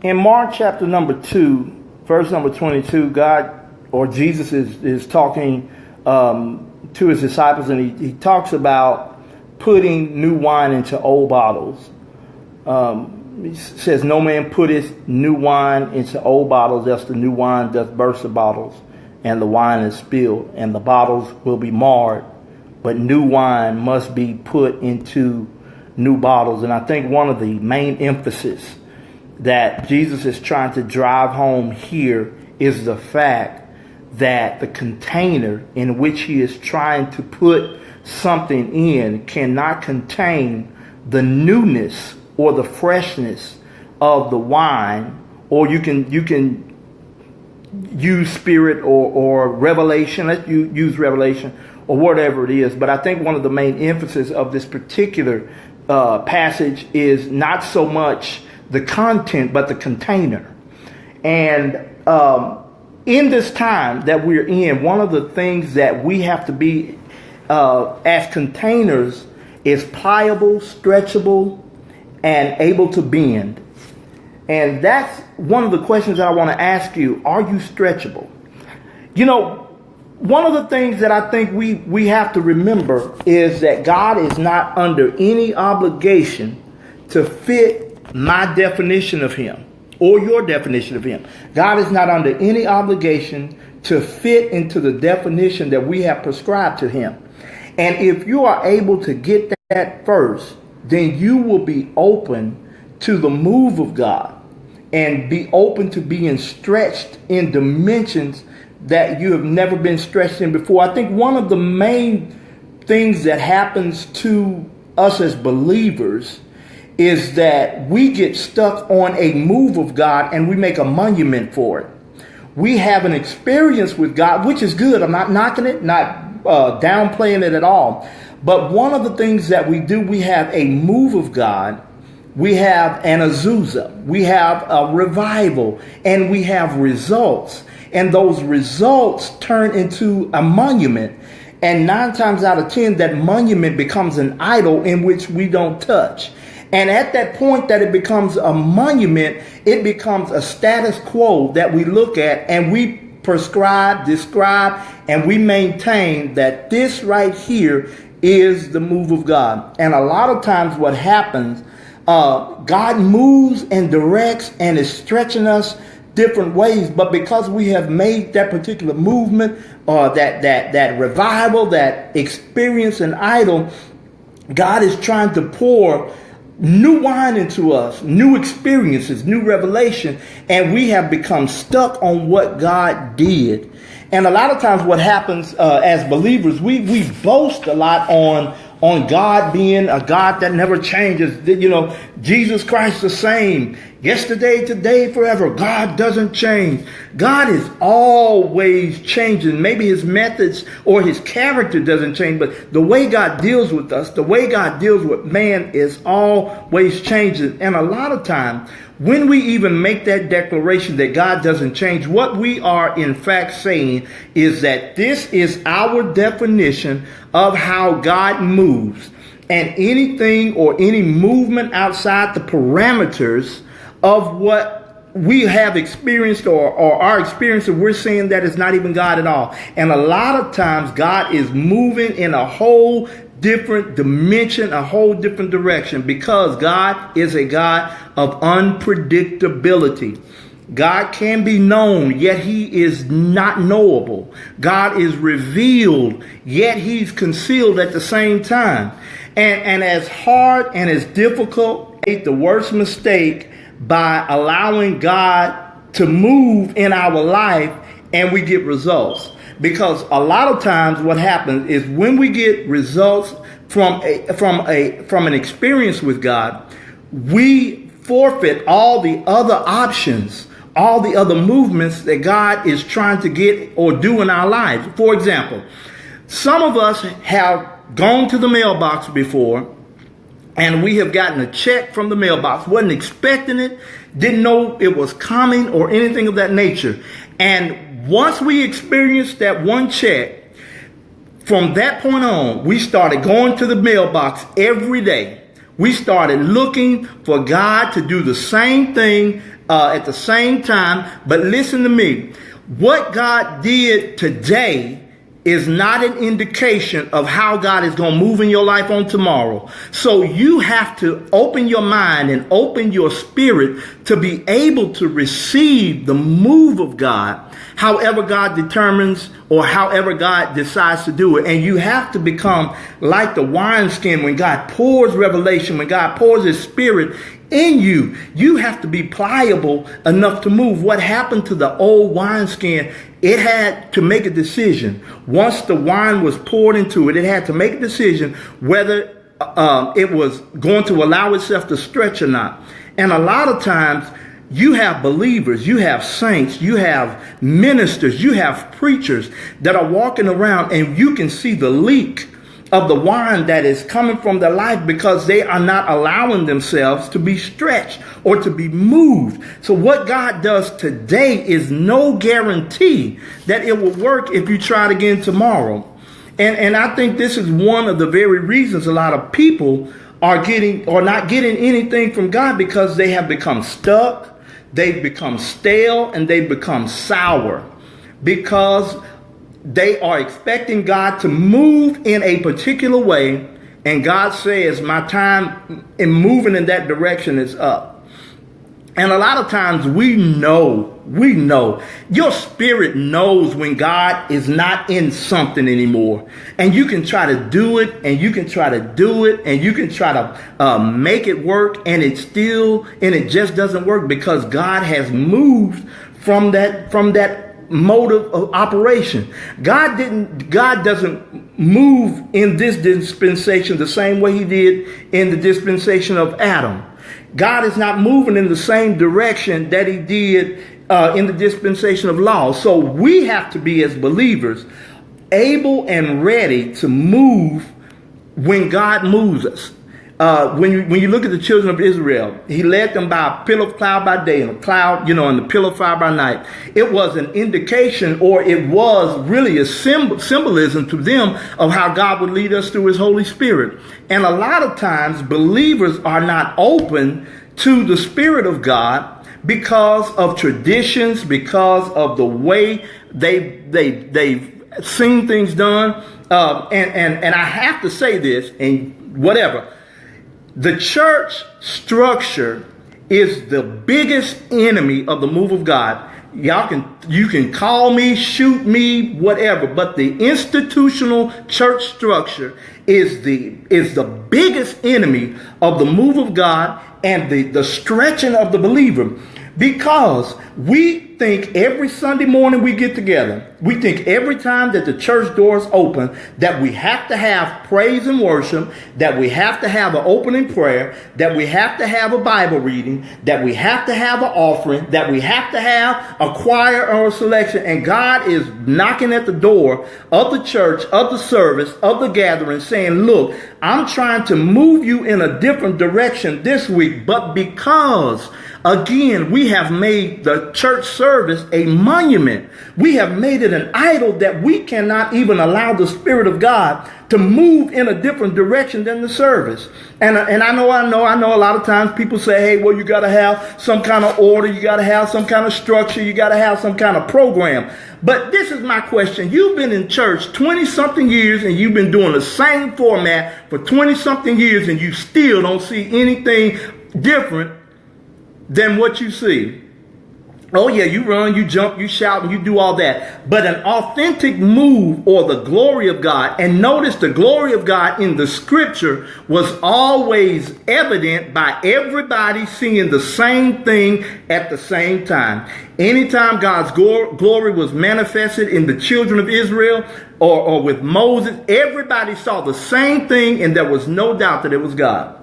In Mark chapter number 2, verse number 22, God or Jesus is talking to his disciples, and he talks about putting new wine into old bottles. He says, no man putteth new wine into old bottles, else the new wine doth burst the bottles, and the wine is spilled, and the bottles will be marred. But new wine must be put into new bottles. And I think one of the main emphasis that Jesus is trying to drive home here is the fact that the container in which he is trying to put something in cannot contain the newness or the freshness of the wine. Or you can use spirit or revelation. Let's use revelation or whatever it is. But I think one of the main emphasis of this particular passage is not so much the content, but the container. And in this time that we're in, one of the things that we have to be as containers is pliable, stretchable, and able to bend. And that's one of the questions that I want to ask you. Are you stretchable? You know, one of the things that I think we have to remember is that God is not under any obligation to fit my definition of him or your definition of him. God is not under any obligation to fit into the definition that we have prescribed to him. And if you are able to get that first, then you will be open to the move of God and be open to being stretched in dimensions that you have never been stretched in before. I think one of the main things that happens to us as believers is that we get stuck on a move of God and we make a monument for it. We have an experience with God, which is good. I'm not knocking it, not downplaying it at all. But one of the things that we do, we have a move of God. We have an Azusa. We have a revival, and we have results. And those results turn into a monument. And 9 times out of 10, that monument becomes an idol in which we don't touch. And at that point that it becomes a monument, it becomes a status quo that we look at and we prescribe, describe, and we maintain that this right here is the move of God. And a lot of times what happens, God moves and directs and is stretching us different ways, but because we have made that particular movement or that revival, that experience an idol, God is trying to pour new wine into us, new experiences, new revelation, and we have become stuck on what God did. And a lot of times what happens as believers, we boast a lot on God being a God that never changes. You know, Jesus Christ the same yesterday, today, forever. God doesn't change. God is always changing. Maybe his methods or his character doesn't change, but the way God deals with us, the way God deals with man is always changing. And a lot of times when we even make that declaration that God doesn't change, what we are in fact saying is that this is our definition of how God moves. And anything or any movement outside the parameters of what we have experienced or our experience, we're saying that it's not even God at all. And a lot of times God is moving in a whole different dimension, a whole different direction, because God is a God of unpredictability. God can be known, yet he is not knowable. God is revealed, yet he's concealed at the same time. And as hard and as difficult, the worst mistake by allowing God to move in our life and we get results. Because a lot of times what happens is when we get results from an experience with God, we forfeit all the other options, all the other movements that God is trying to get or do in our lives. For example, some of us have gone to the mailbox before and we have gotten a check from the mailbox, wasn't expecting it, didn't know it was coming or anything of that nature. And once we experienced that one check, from that point on, we started going to the mailbox every day. We started looking for God to do the same thing at the same time. But listen to me. What God did today is not an indication of how God is going to move in your life on tomorrow. So you have to open your mind and open your spirit to be able to receive the move of God, however God determines or however God decides to do it. And you have to become like the wineskin when God pours revelation, when God pours his spirit in you. You have to be pliable enough to move. What happened to the old wineskin? It had to make a decision. Once the wine was poured into it, it had to make a decision whether it was going to allow itself to stretch or not. And a lot of times you have believers, you have saints, you have ministers, you have preachers that are walking around and you can see the leak of the wine that is coming from their life because they are not allowing themselves to be stretched or to be moved. So what God does today is no guarantee that it will work if you try it again tomorrow. And I think this is one of the very reasons a lot of people are not getting anything from God, because they have become stuck, they've become stale, and they've become sour because they are expecting God to move in a particular way, and God says, my time in moving in that direction is up. And a lot of times we know, your spirit knows when God is not in something anymore. And you can try to do it, and you can try to do it, and you can try to make it work, and it just doesn't work because God has moved from that mode of operation. God doesn't move in this dispensation the same way he did in the dispensation of Adam. God is not moving in the same direction that he did in the dispensation of law. So we have to be, as believers, able and ready to move when God moves us. When you look at the children of Israel, he led them by a pillar of cloud by day and a cloud, and the pillar of fire by night. It was an indication, or it was really a symbolism to them of how God would lead us through his Holy Spirit. And a lot of times believers are not open to the Spirit of God because of traditions, because of the way they've seen things done. And I have to say this, and whatever. The church structure is the biggest enemy of the move of God. You can call me, shoot me, whatever, but the institutional church structure is the biggest enemy of the move of God and the stretching of the believer. Because we think every Sunday morning we get together, we think every time that the church doors open that we have to have praise and worship, that we have to have an opening prayer, that we have to have a Bible reading, that we have to have an offering, that we have to have a choir or a selection. And God is knocking at the door of the church, of the service, of the gathering, saying, look, I'm trying to move you in a different direction this week, but because again, we have made the church service a monument. We have made it an idol that we cannot even allow the Spirit of God to move in a different direction than the service. And I know a lot of times people say, hey, well, you got to have some kind of order. You got to have some kind of structure. You got to have some kind of program. But this is my question. You've been in church 20-something years, and you've been doing the same format for 20-something years, and you still don't see anything different than what you see. Oh yeah, you run, you jump, you shout, and you do all that. But an authentic move, or the glory of God, and notice the glory of God in the scripture was always evident by everybody seeing the same thing at the same time. Anytime God's glory was manifested in the children of Israel or with Moses, everybody saw the same thing, and there was no doubt that it was God.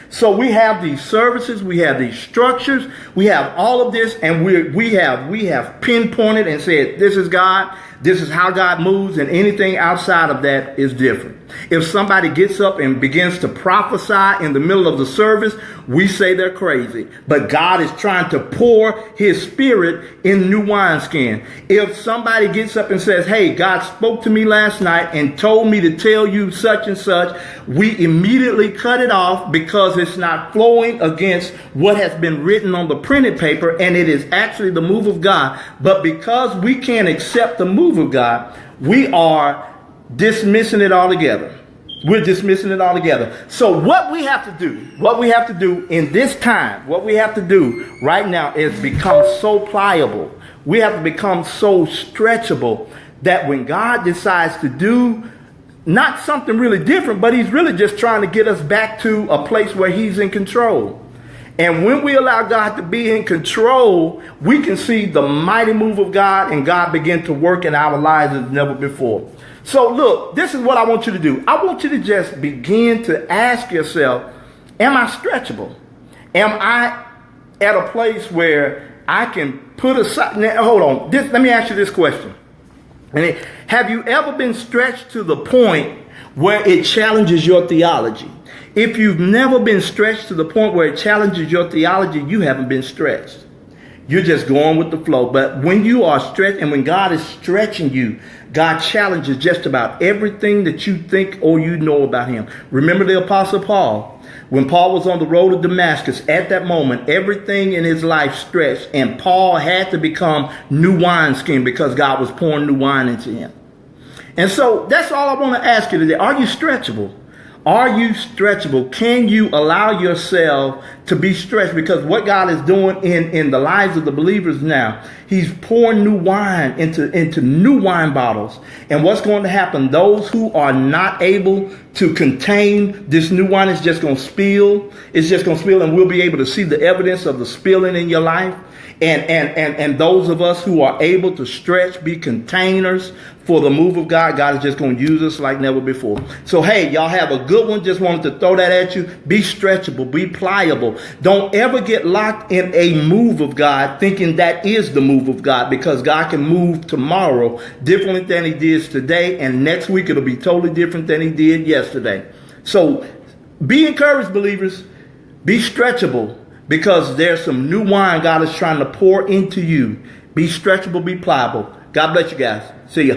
So we have these services, we have these structures, we have all of this, and we have pinpointed and said, this is God, this is how God moves, and anything outside of that is different. If somebody gets up and begins to prophesy in the middle of the service, we say they're crazy. But God is trying to pour his Spirit in new wineskin. If somebody gets up and says, hey, God spoke to me last night and told me to tell you such and such, we immediately cut it off because it's not flowing against what has been written on the printed paper, and it is actually the move of God. But because we can't accept the move of God, we are dismissing it altogether. We're dismissing it altogether. So what we have to do in this time, what we have to do right now is become so pliable. We have to become so stretchable that when God decides to do not something really different, but he's really just trying to get us back to a place where he's in control. And when we allow God to be in control, we can see the mighty move of God, and God begin to work in our lives as never before. So look, this is what I want you to do. I want you to just begin to ask yourself, am I stretchable? Am I at a place where I can put aside? Now, hold on. Let me ask you this question. Have you ever been stretched to the point where it challenges your theology? If you've never been stretched to the point where it challenges your theology, you haven't been stretched. You're just going with the flow. But when you are stretched, and when God is stretching you, God challenges just about everything that you think or you know about him. Remember the Apostle Paul. When Paul was on the road to Damascus, at that moment, everything in his life stretched, and Paul had to become new wineskin because God was pouring new wine into him. And so that's all I want to ask you today. Are you stretchable? Are you stretchable? Can you allow yourself to be stretched? Because what God is doing in the lives of the believers now, he's pouring new wine into new wine bottles. And what's going to happen? Those who are not able to contain this new wine is just going to spill. It's just going to spill, and we'll be able to see the evidence of the spilling in your life. And those of us who are able to stretch, be containers for the move of God, God is just going to use us like never before. So, hey, y'all have a good one. Just wanted to throw that at you. Be stretchable, be pliable. Don't ever get locked in a move of God thinking that is the move of God, because God can move tomorrow differently than he did today. And next week it'll be totally different than he did yesterday. So be encouraged, believers. Be stretchable, because there's some new wine God is trying to pour into you. Be stretchable, be pliable. God bless you guys. See ya.